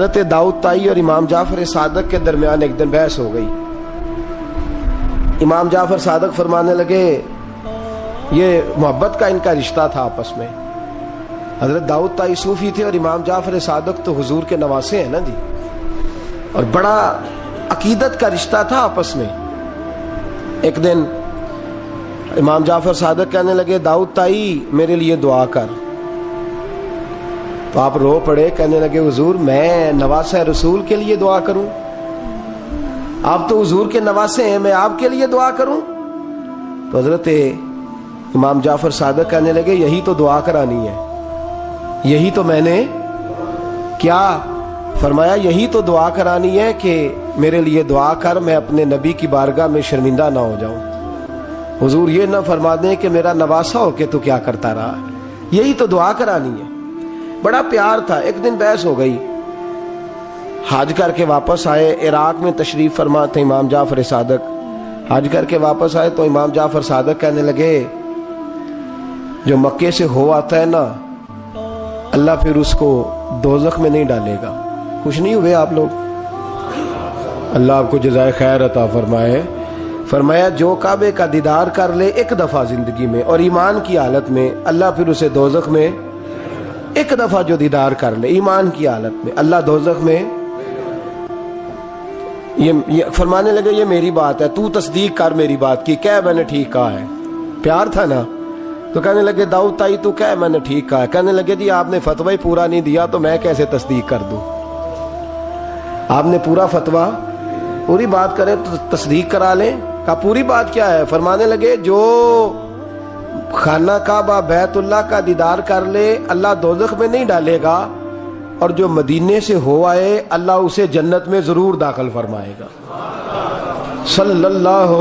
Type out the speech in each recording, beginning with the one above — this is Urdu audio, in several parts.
حضرت داؤد طائی اور امام جعفر صادق کے درمیان ایک دن بحث ہو گئی. امام جعفر صادق فرمانے لگے یہ محبت کا ان کا رشتہ تھا آپس میں. حضرت داؤد طائی صوفی تھے اور امام جعفر صادق تو حضور کے نواسے ہیں نا جی, اور بڑا عقیدت کا رشتہ تھا آپس میں. ایک دن امام جعفر صادق کہنے لگے داؤد طائی میرے لیے دعا کر. تو آپ رو پڑے, کہنے لگے حضور میں نواسہ رسول کے لیے دعا کروں؟ آپ تو حضور کے نواسے ہیں, میں آپ کے لیے دعا کروں؟ تو حضرت امام جعفر صادق کہنے لگے یہی تو دعا کرانی ہے, یہی تو میں نے کیا فرمایا, یہی تو دعا کرانی ہے کہ میرے لیے دعا کر, میں اپنے نبی کی بارگاہ میں شرمندہ نہ ہو جاؤں. حضور یہ نہ فرما دیں کہ میرا نواسا ہو کے تو کیا کرتا رہا, یہی تو دعا کرانی ہے. بڑا پیار تھا. ایک دن بحث ہو گئی, حج کر کے واپس آئے, عراق میں تشریف فرما تھے امام جعفر صادق. حج کر کے واپس آئے تو امام جعفر صادق کہنے لگے جو مکے سے ہو آتا ہے نا, اللہ پھر اس کو دوزخ میں نہیں ڈالے گا. خوش نہیں ہوئے آپ لوگ؟ اللہ آپ کو جزائے خیر عطا فرمائے. فرمایا جو کعبے کا دیدار کر لے ایک دفعہ زندگی میں اور ایمان کی حالت میں, اللہ پھر اسے دوزخ میں ایک دفعہ جو دیدار کر لے ایمان کی حالت میں, اللہ دوزخ میں. یہ فرمانے لگے یہ میری بات ہے, تو تصدیق کر میری بات کی, کہہ میں نے ٹھیک کہا ہے. پیار تھا نا. تو کہنے لگے داؤد طائی تو کہہ میں نے ٹھیک کہا ہے. کہنے لگے جی آپ نے فتوی پورا نہیں دیا تو میں کیسے تصدیق کر دوں؟ آپ نے پورا فتویٰ پوری بات کرے تو تصدیق کرا لیں. کہا پوری بات کیا ہے؟ فرمانے لگے جو خانہ کعبہ بیت اللہ کا دیدار کر لے اللہ دوزخ میں نہیں ڈالے گا, اور جو مدینے سے ہو آئے اللہ اسے جنت میں ضرور داخل فرمائے گا. صلی اللہ.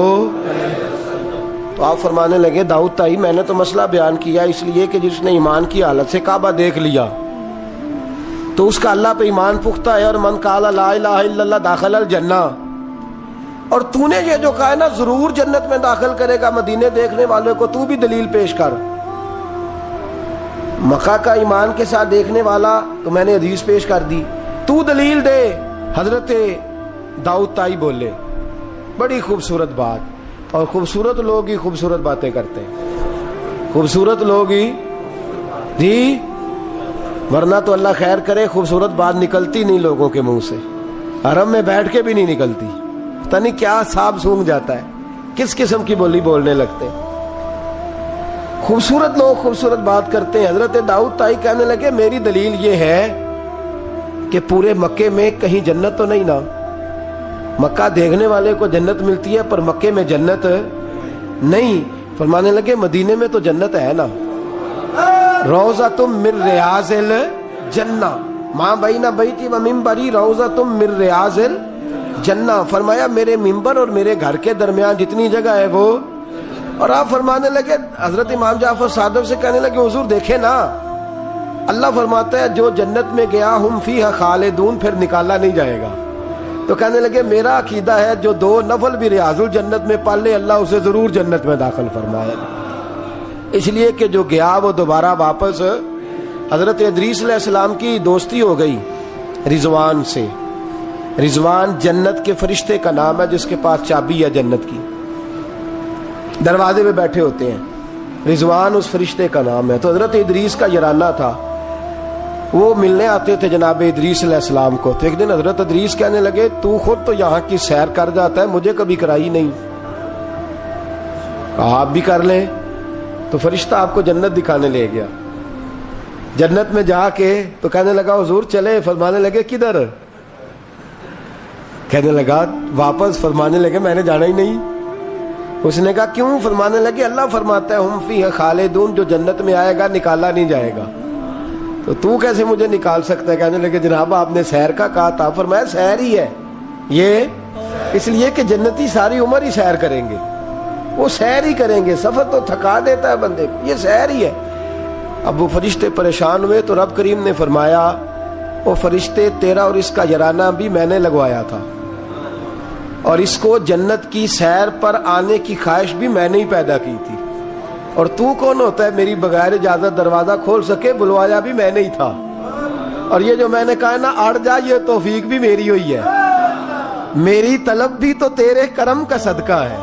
تو آپ فرمانے لگے داؤد طائی میں نے تو مسئلہ بیان کیا اس لیے کہ جس نے ایمان کی حالت سے کعبہ دیکھ لیا تو اس کا اللہ پہ ایمان پختہ ہے, اور من قال لا الہ الا اللہ داخل الجنہ. اور تو نے یہ جو کہا ہے نا ضرور جنت میں داخل کرے گا مدینے دیکھنے والوں کو, تو بھی دلیل پیش کر. مکہ کا ایمان کے ساتھ دیکھنے والا تو میں نے حدیث پیش کر دی, تو دلیل دے. حضرت داؤد طائی بولے بڑی خوبصورت بات, اور خوبصورت لوگ ہی خوبصورت باتیں کرتے ہیں, خوبصورت لوگ ہی جی, ورنہ تو اللہ خیر کرے خوبصورت بات نکلتی نہیں لوگوں کے منہ سے, حرم میں بیٹھ کے بھی نہیں نکلتی. پتہ نہیں کیا سانپ سونگ جاتا ہے, کس قسم کی بولی بولنے لگتے ہیں. خوبصورت لوگ خوبصورت بات کرتے ہیں. حضرت داؤد طائی کہنے لگے میری دلیل یہ ہے کہ پورے مکے میں کہیں جنت تو نہیں نا, مکہ دیکھنے والے کو جنت ملتی ہے پر مکے میں جنت نہیں. فرمانے لگے مدینے میں تو جنت ہے نا, روضۃ من ریاض الجنہ ماں بین بیتی و منبری روضۃ من ریاض الجنہ. فرمایا میرے منبر اور میرے گھر کے درمیان جتنی جگہ ہے وہ. اور آپ فرمانے لگے حضرت امام جعفر صادق سے کہنے لگے حضور دیکھیں نا, اللہ فرماتا ہے جو جنت میں گیا ہم فیہا خالدون, پھر نکالا نہیں جائے گا. تو کہنے لگے میرا عقیدہ ہے جو 2 نفل بھی ریاض الجنت میں پڑھ لے اللہ اسے ضرور جنت میں داخل فرمائے, اس لیے کہ جو گیا وہ دوبارہ واپس. حضرت ادریس علیہ السلام کی دوستی ہو گئی رضوان سے. رضوان جنت کے فرشتے کا نام ہے جس کے پاس چابی ہے جنت کی, دروازے پہ بیٹھے ہوتے ہیں. رضوان اس فرشتے کا نام ہے. تو حضرت ادریس کا یارانہ تھا, وہ ملنے آتے تھے جناب ادریس علیہ السلام کو. تو ایک دن حضرت ادریس کہنے لگے تو خود تو یہاں کی سیر کر جاتا ہے, مجھے کبھی کرائی نہیں. آپ بھی کر لیں. تو فرشتہ آپ کو جنت دکھانے لے گیا. جنت میں جا کے تو کہنے لگا حضور چلے. فرمانے لگے کدھر؟ کہنے لگا واپس. فرمانے لگے میں نے جانا ہی نہیں. اس نے کہا کیوں؟ فرمانے لگے اللہ فرماتا ہے ہم فیہا خالدون, جو جنت میں آئے گا نکالا نہیں جائے گا. تو کیسے مجھے نکال سکتا ہے؟ کہنے لگے جناب آپ نے سیر کا کہا تھا. فرمایا سیر ہی ہے یہ, اس لیے کہ جنتی ساری عمر ہی سیر کریں گے, وہ سیر ہی کریں گے. سفر تو تھکا دیتا ہے بندے کو, یہ سیر ہی ہے. اب وہ فرشتے پریشان ہوئے تو رب کریم نے فرمایا وہ فرشتے تیرا اور اس کا یارانہ بھی میں نے لگوایا تھا, اور اس کو جنت کی سیر پر آنے کی خواہش بھی میں نے ہی پیدا کی تھی. اور تو کون ہوتا ہے میری بغیر اجازت دروازہ کھول سکے؟ بلوایا بھی میں نے ہی تھا. اور یہ جو میں نے کہا نا اڑ جا، یہ توفیق بھی میری ہوئی ہے، میری طلب بھی تو تیرے کرم کا صدقہ ہے۔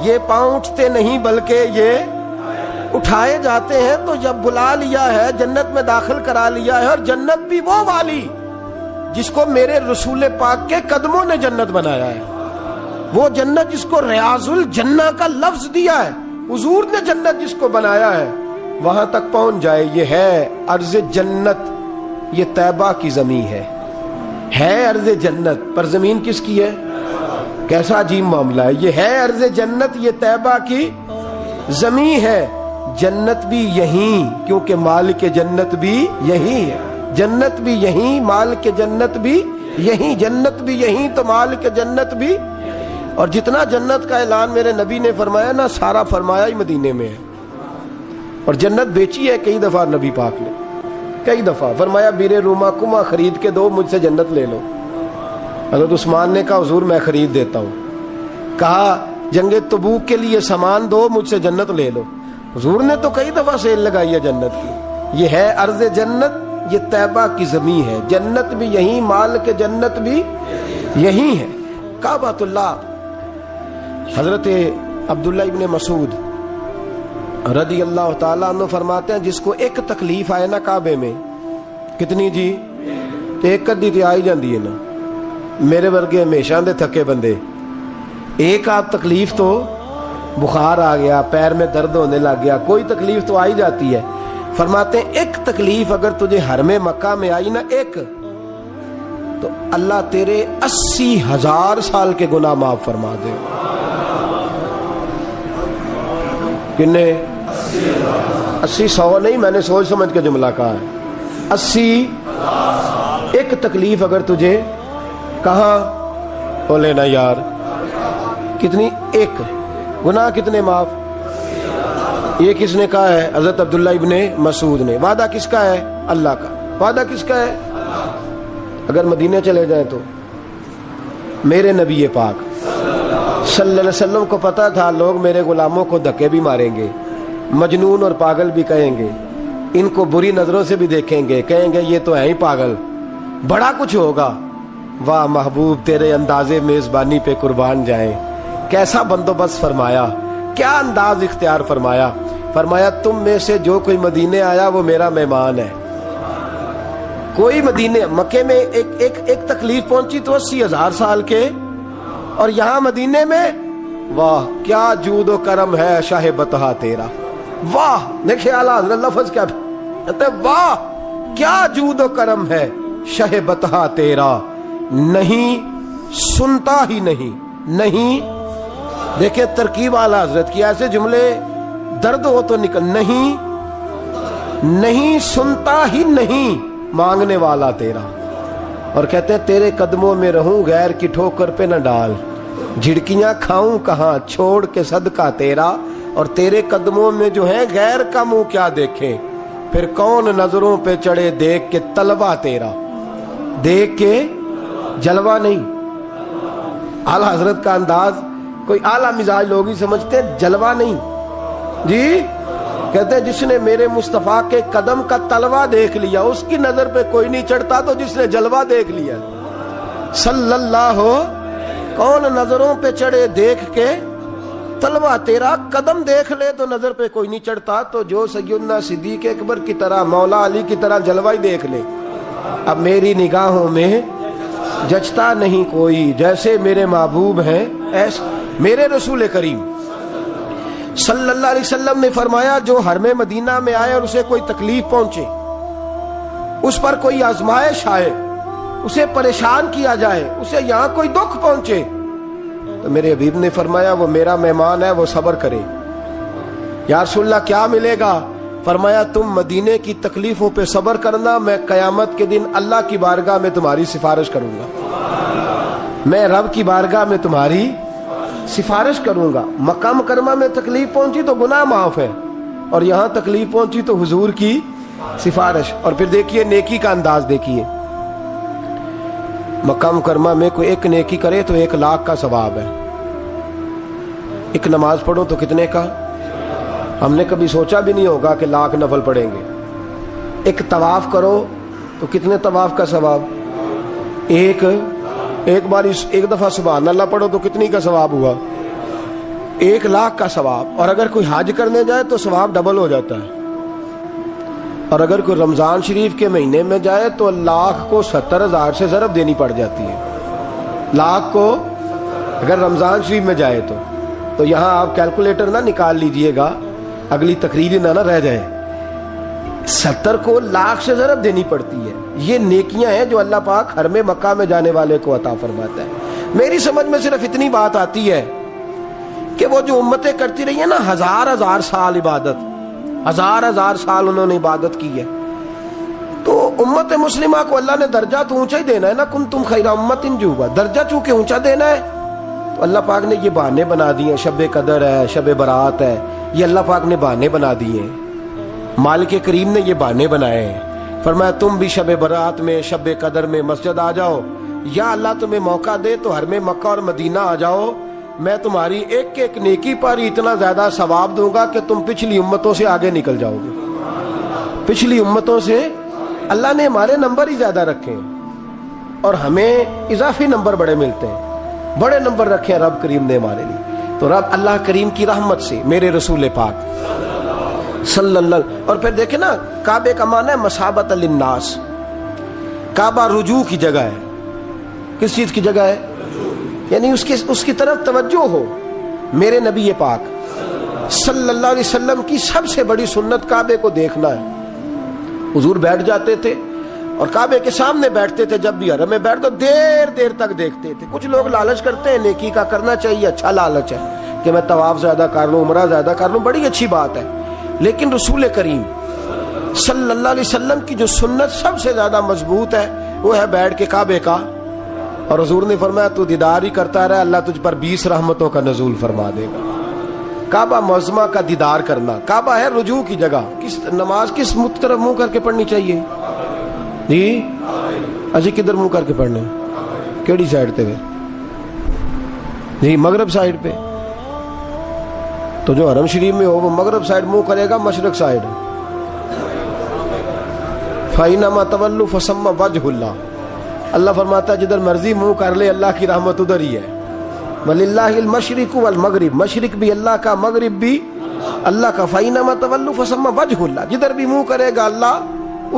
یہ پاؤں اٹھتے نہیں بلکہ یہ اٹھائے جاتے ہیں، تو جب بلا لیا ہے، جنت میں داخل کرا لیا ہے، اور جنت بھی وہ والی جس کو میرے رسول پاک کے قدموں نے جنت بنایا ہے، وہ جنت جس کو ریاض الجنہ کا لفظ دیا ہے، حضور نے جنت جس کو بنایا ہے، وہاں تک پہنچ جائے۔ یہ ہے ارض جنت، یہ طیبہ کی زمین ہے ارض جنت، پر زمین کس کی ہے؟ کیسا عجیب معاملہ ہے۔ یہ ہے ارض جنت، یہ طیبہ کی زمین ہے، جنت بھی یہیں، کیونکہ مالک جنت بھی یہیں ہے، جنت بھی یہیں، مالک جنت بھی یہیں، جنت بھی یہیں تو مالک جنت بھی۔ اور جتنا جنت کا اعلان میرے نبی نے فرمایا نا، سارا فرمایا ہی مدینے میں ہے، اور جنت بیچی ہے کئی دفعہ نبی پاک نے، کئی دفعہ فرمایا بیر روما کما خرید کے دو، مجھ سے جنت لے لو۔ حضرت عثمان نے کہا حضور میں خرید دیتا ہوں۔ کہا جنگ تبوک کے لیے سامان دو، مجھ سے جنت لے لو۔ حضور نے تو کئی دفعہ سیل لگائی ہے جنت کی۔ یہ ہے ارض جنت، یہ طیبہ کی زمین ہے، جنت بھی یہیں، مال کے جنت بھی یہیں ہے۔ کعبۃ اللہ، حضرت عبداللہ ابن مسعود رضی اللہ تعالیٰ عنہ فرماتے ہیں جس کو ایک تکلیف آئے نا کعبے میں، کتنی جی؟ ایک کدی تے آئی جاندی ہے نا، میرے ورگے ہمیشہ دے تھکے بندے، ایک آدھ تکلیف تو بخار آ گیا، پیر میں درد ہونے لگ گیا، کوئی تکلیف تو آئی جاتی ہے۔ فرماتے ہیں ایک تکلیف اگر تجھے حرم مکہ میں آئی نا، ایک، تو اللہ تیرے 80,000 سال کے گناہ معاف فرما دے۔ کتنے؟ 80، 100 نہیں، میں نے سوچ سمجھ کے جملہ کہا ہے، 80۔ ایک تکلیف اگر تجھے کہاں بولے نا یار، کتنی؟ ایک، گناہ کتنے معاف؟ یہ کس نے کہا ہے؟ حضرت عبداللہ ابن مسعود نے۔ وعدہ کس کا ہے؟ اللہ کا۔ وعدہ کس کا ہے؟ اگر مدینے چلے جائیں تو میرے نبی پاک صلی اللہ علیہ وسلم کو پتا تھا لوگ میرے غلاموں کو دھکے بھی ماریں گے، مجنون اور پاگل بھی کہیں گے، ان کو بری نظروں سے بھی دیکھیں گے، کہیں گے یہ تو ہے ہی پاگل، بڑا کچھ ہوگا۔ واہ محبوب تیرے انداز میزبانی پہ قربان جائیں، کیسا بندوبست فرمایا، کیا انداز اختیار فرمایا۔ فرمایا تم میں سے جو کوئی مدینے آیا وہ میرا مہمان ہے۔ کوئی مدینے مکے میں ایک تکلیف پہنچی تو 80,000 سال کے، اور یہاں مدینے میں واہ کیا جود و کرم ہے شاہ بطحہ تیرا۔ واہ دیکھیں اعلیٰ حضرت لفظ کیا کہتے، واہ کیا جود و کرم ہے شاہ بطحہ تیرا، نہیں سنتا ہی نہیں دیکھیں ترکیب اعلیٰ حضرت کی، ایسے جملے درد ہو تو نکل، نہیں سنتا ہی نہیں مانگنے والا تیرا، اور کہتے ہیں تیرے قدموں میں رہوں غیر کی ٹھوکر پہ نہ ڈال، جھڑکیاں کھاؤں کہاں چھوڑ کے صدقہ تیرا، اور تیرے قدموں میں جو ہے غیر کا منہ کیا دیکھے، پھر کون نظروں پہ چڑھے دیکھ کے طلبہ تیرا، دیکھ کے جلوہ نہیں۔ اعلیٰ حضرت کا انداز کوئی اعلیٰ مزاج لوگ ہی سمجھتے ہیں، جلوہ نہیں جی، کہتے ہیں جس نے میرے مصطفیٰ کے قدم کا تلوہ دیکھ لیا اس کی نظر پہ کوئی نہیں چڑھتا، تو جس نے جلوہ دیکھ لیا صلی اللہ ہو، کون نظروں پہ چڑھے دیکھ کے تلوہ تیرا، قدم دیکھ لے تو نظر پہ کوئی نہیں چڑھتا، تو جو سیدنا صدیق اکبر کی طرح مولا علی کی طرح جلوہ ہی دیکھ لے۔ اب میری نگاہوں میں جچتا نہیں کوئی، جیسے میرے محبوب ہیں ایسے میرے رسول کریم صلی اللہ علیہ وسلم نے فرمایا جو حرم مدینہ میں آئے اور اسے کوئی تکلیف پہنچے، اس پر کوئی آزمائش آئے، اسے پریشان کیا جائے، اسے یہاں کوئی دکھ پہنچے، تو میرے حبیب نے فرمایا وہ میرا مہمان ہے، وہ صبر کرے۔ یا رسول اللہ کیا ملے گا؟ فرمایا تم مدینے کی تکلیفوں پہ صبر کرنا، میں قیامت کے دن اللہ کی بارگاہ میں تمہاری سفارش کروں گا، میں رب کی بارگاہ میں تمہاری سفارش کروں گا۔ مکہ مکرمہ میں تکلیف پہنچی تو گناہ معاف ہے، اور یہاں تکلیف پہنچی تو حضور کی سفارش۔ اور پھر دیکھیے نیکی کا انداز دیکھیے، مکہ مکرمہ میں کوئی ایک نیکی کرے تو 1,00,000 کا ثواب ہے، ایک نماز پڑھو تو کتنے کا؟ ہم نے کبھی سوچا بھی نہیں ہوگا کہ 1,00,000 نفل پڑھیں گے۔ ایک طواف کرو تو کتنے طواف کا ثواب؟ ایک بار ایک دفعہ سبحان اللہ پڑھو تو کتنی کا ثواب ہوا؟ 1,00,000 کا ثواب. اور اگر کوئی حج کرنے جائے تو ثواب ڈبل ہو جاتا ہے. اور اگر کوئی رمضان شریف کے مہینے میں جائے تو 1,00,000 کو 70,000 سے ضرب دینی پڑ جاتی ہے. 1,00,000 کو اگر رمضان شریف میں جائے تو یہاں آپ کیلکولیٹر نہ نکال لیجئے گا، اگلی تقریر نہ رہ جائے. 70 کو 1,00,000 سے ضرب دینی پڑتی ہے. یہ نیکیاں ہیں جو اللہ پاک حرم مکہ میں جانے والے کو عطا فرماتا ہے. میری سمجھ میں صرف اتنی بات آتی ہے کہ وہ جو امتیں کرتی رہی ہیں نا، 1000 سال عبادت، 1000 سال انہوں نے عبادت کی ہے، تو امت مسلمہ کو اللہ نے درجہ تو اونچا ہی دینا ہے نا. کنتم خیر امت جوبا، درجہ چونکہ اونچا دینا ہے تو اللہ پاک نے یہ بہانے بنا دیے. شب قدر ہے، شب برات ہے، یہ اللہ پاک نے بہانے بنا دیے ہیں. مالک کریم نے یہ بہانے بنائے ہیں. فرمایا تم بھی شب برات میں، شب قدر میں مسجد آ جاؤ، یا اللہ تمہیں موقع دے تو حرم مکہ اور مدینہ آ جاؤ. میں تمہاری ایک ایک نیکی پر اتنا زیادہ ثواب دوں گا کہ تم پچھلی امتوں سے آگے نکل جاؤ گے. پچھلی امتوں سے اللہ نے ہمارے نمبر ہی زیادہ رکھے ہیں اور ہمیں اضافی نمبر بڑے ملتے ہیں. بڑے نمبر رکھے ہیں رب کریم نے ہمارے لیے. تو رب اللہ کریم کی رحمت سے میرے رسول پاک صلی اللہ. اور پھر دیکھیں نا، کعبے کا معنی ہے مسابت للناس. کعبہ رجوع کی جگہ ہے. کس چیز کی جگہ ہے؟ یعنی اس کی طرف توجہ ہو. میرے نبی پاک صلی اللہ علیہ وسلم کی سب سے بڑی سنت کعبے کو دیکھنا ہے. حضور بیٹھ جاتے تھے اور کعبے کے سامنے بیٹھتے تھے. جب بھی حرم میں بیٹھ تو دیر تک دیکھتے تھے. کچھ لوگ لالچ کرتے ہیں، نیکی کا کرنا چاہیے، اچھا لالچ ہے کہ میں طواف زیادہ کر لوں، عمرہ زیادہ کر لوں، بڑی اچھی بات ہے. لیکن رسول کریم صلی اللہ علیہ وسلم کی جو سنت سب سے زیادہ مضبوط ہے وہ ہے بیٹھ کے کعبے کا. اور حضور نے فرمایا تو دیدار ہی کرتا رہے، اللہ تجھ پر 20 رحمتوں کا نزول فرما دے گا. کعبہ معظمہ کا دیدار کرنا. کعبہ ہے رجوع کی جگہ. نماز کس طرف منہ کر کے پڑھنی چاہیے جی؟ اجی کدھر منہ کر کے پڑھنے؟ کیڑی سائڈ تے جی؟ مغرب سائڈ پہ. تو جو حرم شریف میں ہو وہ مغرب سائڈ منہ کرے گا، مشرق سائڈ. فَإِنَّمَا تَوَلُّوا فَثَمَّ وَجْهُ اللَّهِ. اللہ فرماتا ہے جدھر مرضی منہ کر لے اللہ کی رحمت ادھر ہی ہے. وَلِلَّهِ الْمَشْرِقُ وَالْمَغْرِبُ، مشرق بھی اللہ کا، مغرب بھی اللہ کا. فَإِنَّمَا تَوَلُّوا فَثَمَّ وَجْهُ اللَّهِ، جدھر بھی منہ کرے گا اللہ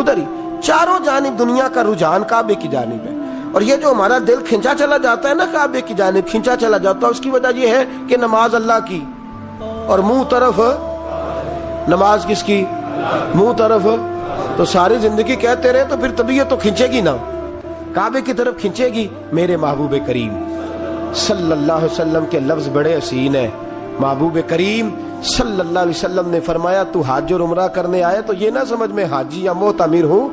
ادھر ہی. چاروں جانب دنیا کا رجحان کعبے کی جانب ہے. اور یہ جو ہمارا دل کھینچا چلا جاتا ہے نا کعبے کی جانب، کھینچا چلا جاتا ہے، اس کی وجہ یہ ہے کہ نماز اللہ کی اور منہ طرف. نماز کس کی؟ منہ طرف. تو ساری زندگی کہتے رہے تو پھر طبیعت تو کھینچے گی نا، کعبے کی طرف کھینچے گی. میرے محبوب کریم صلی اللہ علیہ وسلم کے لفظ بڑے حسین ہیں. محبوب کریم صلی اللہ علیہ وسلم نے فرمایا تو حج اور عمرہ کرنے آئے تو یہ نہ سمجھ میں حاجی یا معتمر ہوں.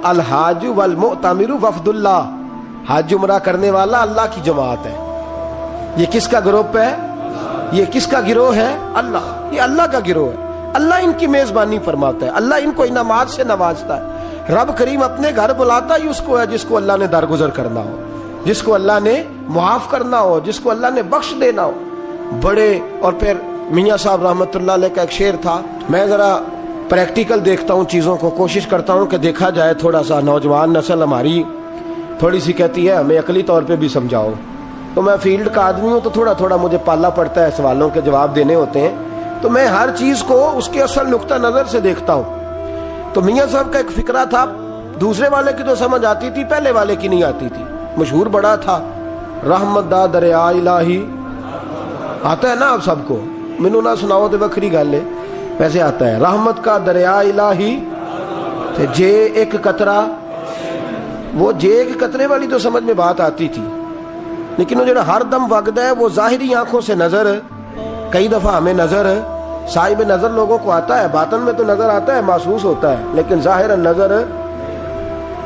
الحاج والمعتمر وفد اللہ. حج عمرہ کرنے والا اللہ کی جماعت ہے. یہ کس کا گروپ ہے؟ یہ کس کا گروہ ہے؟ اللہ. یہ اللہ کا گروہ ہے. اللہ ان کی میزبانی فرماتا ہے، اللہ ان کو انعامات سے نوازتا ہے. رب کریم اپنے گھر بلاتا ہی اس کو ہے جس کو اللہ نے درگزر کرنا ہو، جس کو اللہ نے معاف کرنا ہو، جس کو اللہ نے بخش دینا ہو. بڑے. اور پھر میاں صاحب رحمۃ اللہ علیہ کا ایک شعر تھا. میں ذرا پریکٹیکل دیکھتا ہوں چیزوں کو، کوشش کرتا ہوں کہ دیکھا جائے. تھوڑا سا نوجوان نسل ہماری تھوڑی سی کہتی ہے ہمیں عقلی طور پہ بھی سمجھاؤ. تو میں فیلڈ کا آدمی ہوں تو تھوڑا مجھے پالا پڑتا ہے، سوالوں کے جواب دینے ہوتے ہیں تو میں ہر چیز کو اس کے اصل نقطہ نظر سے دیکھتا ہوں. تو میاں صاحب کا ایک فقرہ تھا، دوسرے والے کی تو سمجھ آتی تھی، پہلے والے کی نہیں آتی تھی. مشہور بڑا تھا، رحمت دا دریا الہی. آتا ہے نا آپ سب کو؟ مینو نہ سناؤ تو وکری گل ہے، ویسے آتا ہے. رحمت کا دریا الہی تے جے ایک قطرہ. وہ جے ایک قطرے والی تو سمجھ میں بات آتی تھی، لیکن وہ جڑا ہر دم وگدا ہے وہ ظاہری آنکھوں سے نظر، کئی دفعہ ہمیں نظر، صاحب نظر لوگوں کو آتا ہے، باطن میں تو نظر آتا ہے، محسوس ہوتا ہے، لیکن ظاہر نظر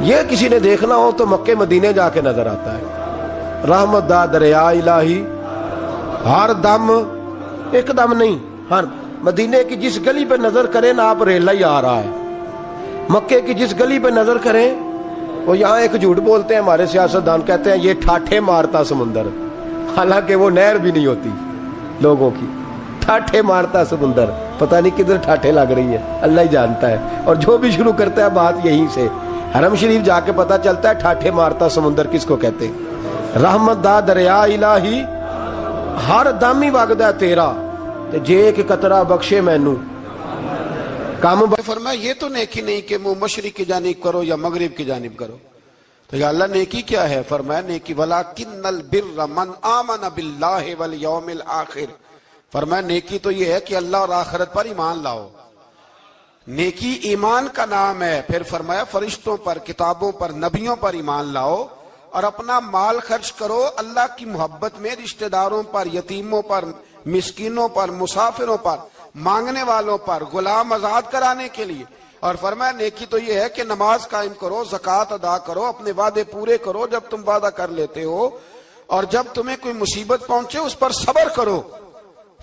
یہ کسی نے دیکھنا ہو تو مکے مدینے جا کے نظر آتا ہے. رحمت دا دریا الہی ہر دم، ایک دم نہیں، ہر مدینے کی جس گلی پہ نظر کریں نا آپ ریلا ہی آ رہا ہے. مکے کی جس گلی پہ نظر کریں، وہ یہاں ایک جھوٹ بولتے ہیں ہمارے سیاستدان، کہتے ہیں یہ ٹھاٹھے مارتا سمندر، حالانکہ وہ نہر بھی نہیں ہوتی لوگوں کی. ٹھاٹھے مارتا سمندر، پتہ نہیں کدھر ٹھاٹھے لگ رہی ہے، اللہ ہی جانتا ہے. اور جو بھی شروع کرتا ہے بات یہیں سے حرم شریف جا کے پتہ چلتا ہے ٹھاٹھے مارتا سمندر کس کو کہتے. رحمت دا دریا الہی ہر دم ہی وگدا تیرا تے جے ایک قطرہ بخشے مینوں کام. فرمایا یہ تو نیکی نہیں کہ منہ مشرق کی جانب کرو یا مغرب کی جانب کرو. تو یا اللہ نیکی کیا ہے؟ فرمایا نیکی وَلَٰكِنَّ الْبِرَّ مَنْ آمَنَ بِاللَّهِ وَالْيَوْمِ الْآخِرِ. فرمایا نیکی تو یہ ہے کہ اللہ اور آخرت پر ایمان لاؤ. نیکی ایمان کا نام ہے. پھر فرمایا فرشتوں پر، کتابوں پر، نبیوں پر ایمان لاؤ اور اپنا مال خرچ کرو اللہ کی محبت میں، رشتہ داروں پر، یتیموں پر، مسکینوں پر، مسافروں پر، مانگنے والوں پر، غلام آزاد کرانے کے لیے. اور فرمایا نیکی تو یہ ہے کہ نماز قائم کرو، زکوٰۃ ادا کرو، اپنے وعدے پورے کرو جب تم وعدہ کر لیتے ہو، اور جب تمہیں کوئی مصیبت پہنچے اس پر صبر کرو.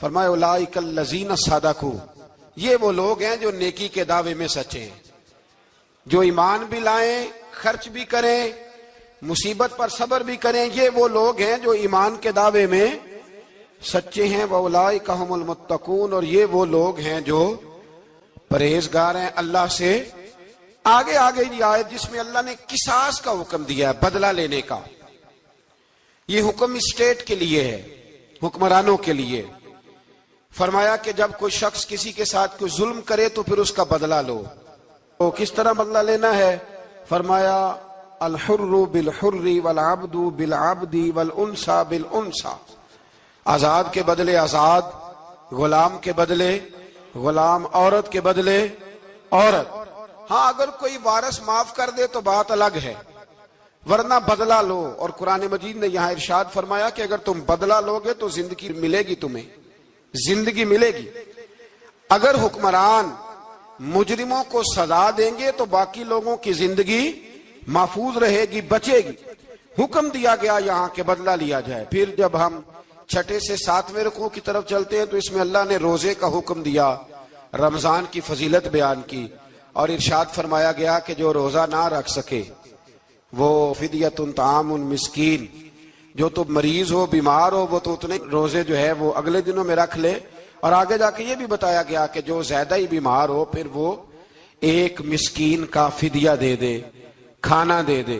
فرمایا اولئک الذین صدقوا، یہ وہ لوگ ہیں جو نیکی کے دعوے میں سچے ہیں، جو ایمان بھی لائیں، خرچ بھی کریں، مصیبت پر صبر بھی کریں. یہ وہ لوگ ہیں جو ایمان کے دعوے میں سچے ہیں. وَأُولَٰئِكَ هُمُ الْمُتَّقُونَ، اور یہ وہ لوگ ہیں جو پرہیزگار ہیں اللہ سے. آگے یہ آیت جس میں اللہ نے قصاص کا حکم دیا ہے، بدلہ لینے کا. یہ حکم اسٹیٹ کے لیے ہے، حکمرانوں کے لیے. فرمایا کہ جب کوئی شخص کسی کے ساتھ کوئی ظلم کرے تو پھر اس کا بدلہ لو. تو کس طرح بدلہ لینا ہے؟ فرمایا الحر بالحر والعبد بالعبد والانثى بالانثى، آزاد کے بدلے آزاد، غلام کے بدلے غلام، عورت کے بدلے عورت. ہاں اگر کوئی وارث معاف کر دے تو بات الگ ہے، ورنہ بدلہ لو. اور قرآن مجید نے یہاں ارشاد فرمایا کہ اگر تم بدلہ لوگے تو زندگی ملے گی، تمہیں زندگی ملے گی. اگر حکمران مجرموں کو سزا دیں گے تو باقی لوگوں کی زندگی محفوظ رہے گی، بچے گی. حکم دیا گیا یہاں کہ بدلہ لیا جائے. پھر جب ہم 6 سے 7ویں رکوع کی طرف چلتے ہیں تو اس میں اللہ نے روزے کا حکم دیا، رمضان کی فضیلت بیان کی، اور ارشاد فرمایا گیا کہ جو روزہ نہ رکھ سکے وہ فدیۃ طعام مسکین، جو تو مریض ہو، بیمار ہو، وہ تو اتنے روزے جو ہے وہ اگلے دنوں میں رکھ لے. اور آگے جا کے یہ بھی بتایا گیا کہ جو زیادہ ہی بیمار ہو پھر وہ ایک مسکین کا فدیہ دے دے، کھانا دے دے.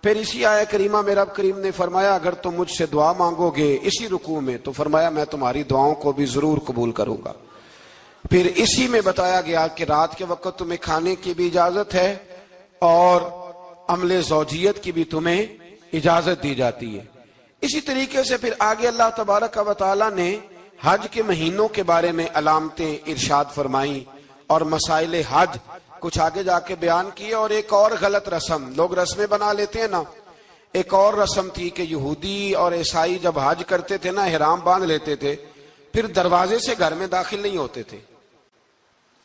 پھر اسی آیہ کریمہ میں رب کریم نے فرمایا اگر تم مجھ سے دعا مانگو گے اسی رکوع میں تو فرمایا میں تمہاری دعاؤں کو بھی ضرور قبول کروں گا. پھر اسی میں بتایا گیا کہ رات کے وقت تمہیں کھانے کی بھی اجازت ہے اور عمل زوجیت کی بھی تمہیں اجازت دی جاتی ہے. اسی طریقے سے پھر آگے اللہ تبارک و تعالیٰ نے حج کے مہینوں کے بارے میں علامتیں ارشاد فرمائیں اور مسائل حج کچھ آگے جا کے بیان کیے. اور ایک اور غلط رسم لوگ رسمیں بنا لیتے ہیں نا، ایک اور رسم تھی کہ یہودی اور عیسائی جب حج کرتے تھے نا احرام باندھ لیتے تھے، پھر دروازے سے گھر میں داخل نہیں ہوتے تھے،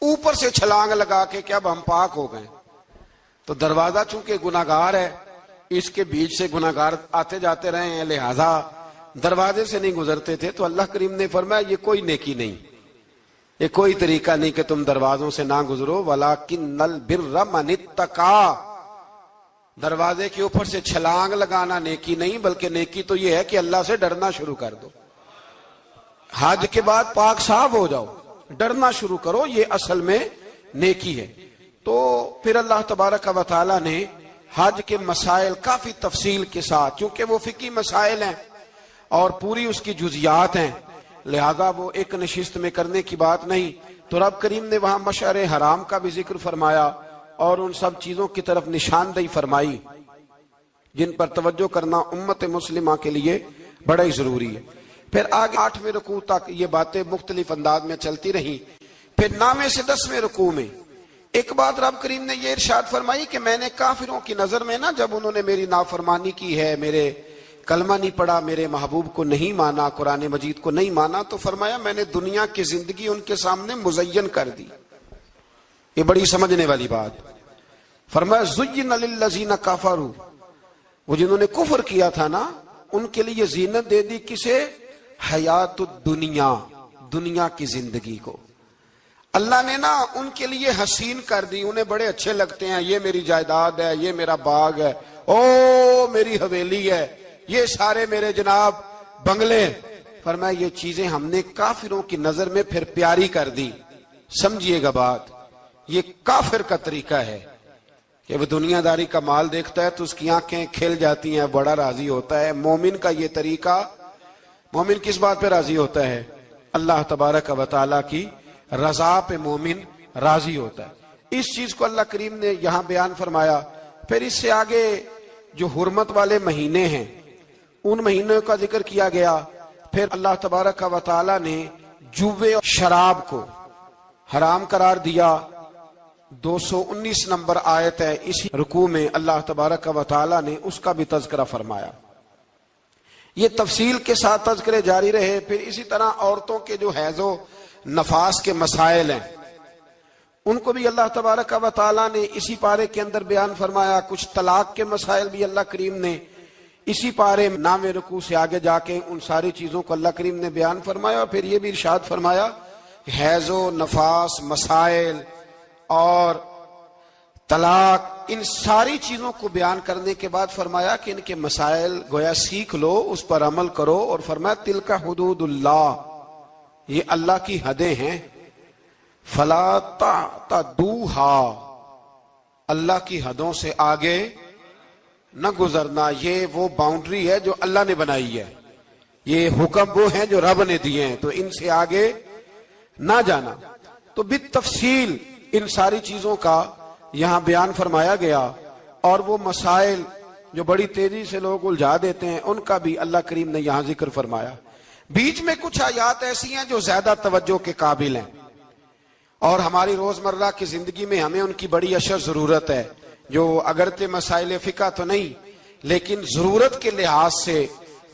اوپر سے چھلانگ لگا کے کہ اب ہم پاک ہو گئے. تو دروازہ چونکہ گناہگار ہے، اس کے بیچ سے گناہگار آتے جاتے رہے ہیں، لہذا دروازے سے نہیں گزرتے تھے. تو اللہ کریم نے فرمایا یہ کوئی نیکی نہیں، یہ کوئی طریقہ نہیں کہ تم دروازوں سے نہ گزرو. وَلَٰكِنَّ الْبِرَّ مَنِ اتَّقَىٰ، دروازے کے اوپر سے چھلانگ لگانا نیکی نہیں، بلکہ نیکی تو یہ ہے کہ اللہ سے ڈرنا شروع کر دو. حج کے بعد پاک صاف ہو جاؤ، ڈرنا شروع کرو، یہ اصل میں نیکی ہے. تو پھر اللہ تبارک و تعالیٰ نے حج کے مسائل کافی تفصیل کے ساتھ، چونکہ وہ فقہی مسائل ہیں اور پوری اس کی جزیات ہیں، لہذا وہ ایک نشست میں کرنے کی بات نہیں. تو رب کریم نے وہاں مشعر حرام کا بھی ذکر فرمایا اور ان سب چیزوں کی طرف نشاندہی فرمائی جن پر توجہ کرنا امت مسلمہ کے لیے بڑا ہی ضروری ہے. پھر آگے 8ویں رکوع تک یہ باتیں مختلف انداز میں چلتی رہیں. پھر 9ویں سے 10ویں رکوع میں ایک بات رب کریم نے یہ ارشاد فرمائی کہ میں نے کافروں کی نظر میں نا جب انہوں نے میری نافرمانی کی ہے، میرے کلمہ نہیں پڑھا، میرے محبوب کو نہیں مانا، قرآن مجید کو نہیں مانا، تو فرمایا میں نے دنیا کی زندگی ان کے سامنے مزین کر دی. یہ بڑی سمجھنے والی بات. فرمایا زُيِّنَ لِلَّذِينَ كَفَرُوا، وہ جنہوں نے کفر کیا تھا نا ان کے لیے زینت دے دی کسے؟ حیات الدنیا، دنیا کی زندگی کو اللہ نے نا ان کے لیے حسین کر دی. انہیں بڑے اچھے لگتے ہیں، یہ میری جائیداد ہے، یہ میرا باغ ہے، او میری حویلی ہے، یہ سارے میرے جناب بنگلے. فرمایا یہ چیزیں ہم نے کافروں کی نظر میں پھر پیاری کر دی. سمجھیے گا بات، یہ کافر کا طریقہ ہے کہ وہ دنیا داری کا مال دیکھتا ہے تو اس کی آنکھیں کھل جاتی ہیں, بڑا راضی ہوتا ہے. مومن کا یہ طریقہ, مومن کس بات پہ راضی ہوتا ہے؟ اللہ تبارک و تعالیٰ کی رضا پہ مومن راضی ہوتا ہے. اس چیز کو اللہ کریم نے یہاں بیان فرمایا. پھر اس سے آگے جو حرمت والے مہینے ہیں ان مہینوں کا ذکر کیا گیا. پھر اللہ تبارک و تعالیٰ نے جوے اور شراب کو حرام قرار دیا. 219 نمبر آیت ہے, اسی رکوع میں اللہ تبارک و تعالیٰ نے اس کا بھی تذکرہ فرمایا. یہ تفصیل کے ساتھ تذکرے جاری رہے. پھر اسی طرح عورتوں کے جو حیض و نفاس کے مسائل ہیں ان کو بھی اللہ تبارک و تعالیٰ نے اسی پارے کے اندر بیان فرمایا. کچھ طلاق کے مسائل بھی اللہ کریم نے اسی پارے 9ویں رکوع سے آگے جا کے ان ساری چیزوں کو اللہ کریم نے بیان فرمایا. اور پھر یہ بھی ارشاد فرمایا حیض و نفاس مسائل اور طلاق, ان ساری چیزوں کو بیان کرنے کے بعد فرمایا کہ ان کے مسائل گویا سیکھ لو, اس پر عمل کرو. اور فرمایا تلک حدود اللہ, یہ اللہ کی حدیں ہیں. فلا تعتدوها, اللہ کی حدوں سے آگے نہ گزرنا. یہ وہ باؤنڈری ہے جو اللہ نے بنائی ہے, یہ حکم وہ ہیں جو رب نے دیے ہیں, تو ان سے آگے نہ جانا. تو بالتفصیل ان ساری چیزوں کا یہاں بیان فرمایا گیا. اور وہ مسائل جو بڑی تیزی سے لوگ الجھا دیتے ہیں ان کا بھی اللہ کریم نے یہاں ذکر فرمایا. بیچ میں کچھ آیات ایسی ہیں جو زیادہ توجہ کے قابل ہیں اور ہماری روزمرہ کی زندگی میں ہمیں ان کی بڑی اشد ضرورت ہے, جو اگرچہ مسائل فقہ تو نہیں لیکن ضرورت کے لحاظ سے,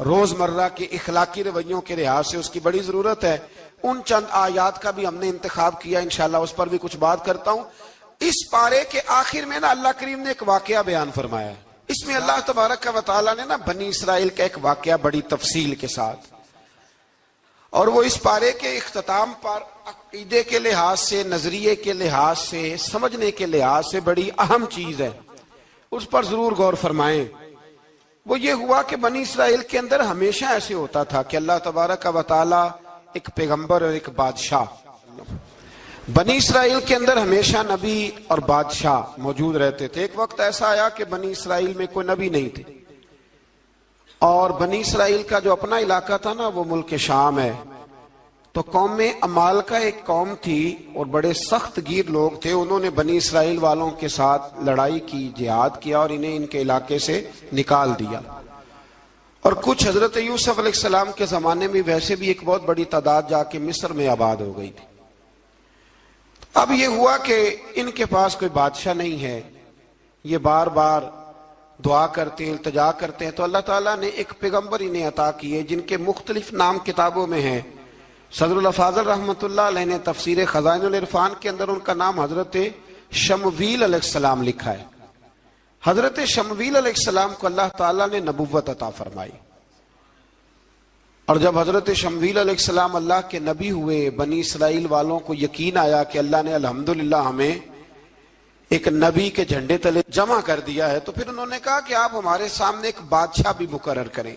روزمرہ کے اخلاقی رویوں کے لحاظ سے اس کی بڑی ضرورت ہے. ان چند آیات کا بھی ہم نے انتخاب کیا, انشاءاللہ اس پر بھی کچھ بات کرتا ہوں. اس پارے کے آخر میں نا اللہ کریم نے ایک واقعہ بیان فرمایا ہے. اس میں اللہ تبارک و تعالیٰ نے نا بنی اسرائیل کا ایک واقعہ بڑی تفصیل کے ساتھ, اور وہ اس پارے کے اختتام پر عقیدے کے لحاظ سے, نظریے کے لحاظ سے, سمجھنے کے لحاظ سے بڑی اہم چیز ہے, اس پر ضرور غور فرمائیں. وہ یہ ہوا کہ بنی اسرائیل کے اندر ہمیشہ ایسے ہوتا تھا کہ اللہ تبارک و تعالیٰ ایک پیغمبر اور ایک بادشاہ, بنی اسرائیل کے اندر ہمیشہ نبی اور بادشاہ موجود رہتے تھے. ایک وقت ایسا آیا کہ بنی اسرائیل میں کوئی نبی نہیں تھے, اور بنی اسرائیل کا جو اپنا علاقہ تھا نا وہ ملک شام ہے. تو قوم عمالقہ ایک قوم تھی اور بڑے سخت گیر لوگ تھے. انہوں نے بنی اسرائیل والوں کے ساتھ لڑائی کی, جہاد کیا اور انہیں ان کے علاقے سے نکال دیا. اور کچھ حضرت یوسف علیہ السلام کے زمانے میں ویسے بھی ایک بہت بڑی تعداد جا کے مصر میں آباد ہو گئی تھی. اب یہ ہوا کہ ان کے پاس کوئی بادشاہ نہیں ہے, یہ بار بار دعا کرتے ہیں, التجا کرتے ہیں. تو اللہ تعالیٰ نے ایک پیغمبر انہیں عطا کیے جن کے مختلف نام کتابوں میں ہیں. صدر الافاضل رحمۃ اللہ علیہ نے تفسیر خزائن العرفان کے اندر ان کا نام حضرت شمویل علیہ السلام لکھا ہے. حضرت شمویل علیہ السلام کو اللہ تعالیٰ نے نبوت عطا فرمائی, اور جب حضرت شمویل علیہ السلام اللہ کے نبی ہوئے, بنی اسرائیل والوں کو یقین آیا کہ اللہ نے الحمدللہ ہمیں ایک نبی کے جھنڈے تلے جمع کر دیا ہے, تو پھر انہوں نے کہا کہ آپ ہمارے سامنے ایک بادشاہ بھی مقرر کریں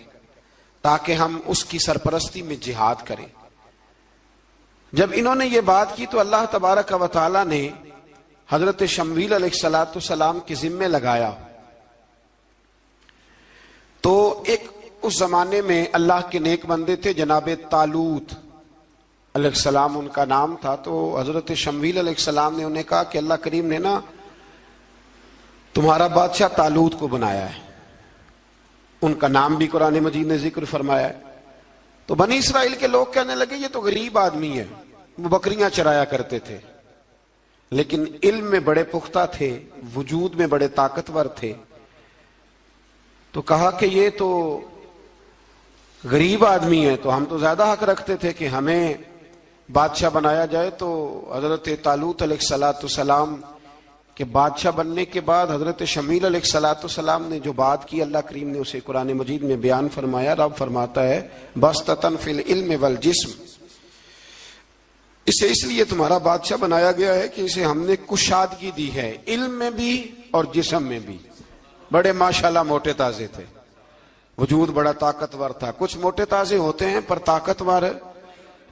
تاکہ ہم اس کی سرپرستی میں جہاد کریں. جب انہوں نے یہ بات کی تو اللہ تبارک و تعالیٰ نے حضرت شمویل علیہ السلام کے ذمے لگایا. تو ایک اس زمانے میں اللہ کے نیک بندے تھے جناب طالوت علیہ السلام ان کا نام تھا. تو حضرت شمویل علیہ السلام نے انہیں کہا کہ اللہ کریم نے نا تمہارا بادشاہ طالوت کو بنایا ہے. ان کا نام بھی قرآن مجید نے ذکر فرمایا ہے. تو بنی اسرائیل کے لوگ کہنے لگے یہ تو غریب آدمی ہے, وہ بکریاں چرایا کرتے تھے لیکن علم میں بڑے پختہ تھے, وجود میں بڑے طاقتور تھے. تو کہا کہ یہ تو غریب آدمی ہے, تو ہم تو زیادہ حق رکھتے تھے کہ ہمیں بادشاہ بنایا جائے. تو حضرت طالوت علیہ السلام کہ بادشاہ بننے کے بعد حضرت شمویل علیہ السلام نے جو بات کی اللہ کریم نے اسے قرآن مجید میں بیان فرمایا. رب فرماتا ہے بسطۃ فی العلم والجسم, اسے اس لیے تمہارا بادشاہ بنایا گیا ہے کہ اسے ہم نے کشادگی دی ہے, علم میں بھی اور جسم میں بھی. بڑے ماشاءاللہ موٹے تازے تھے, وجود بڑا طاقتور تھا. کچھ موٹے تازے ہوتے ہیں پر طاقتور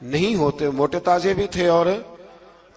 نہیں ہوتے, موٹے تازے بھی تھے اور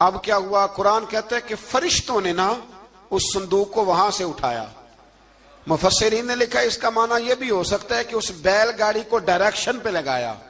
اب کیا ہوا؟ قرآن کہتا ہے کہ فرشتوں نے نا اس صندوق کو وہاں سے اٹھایا. مفسرین نے لکھا اس کا معنی یہ بھی ہو سکتا ہے کہ اس بیل گاڑی کو ڈائریکشن پہ لگایا.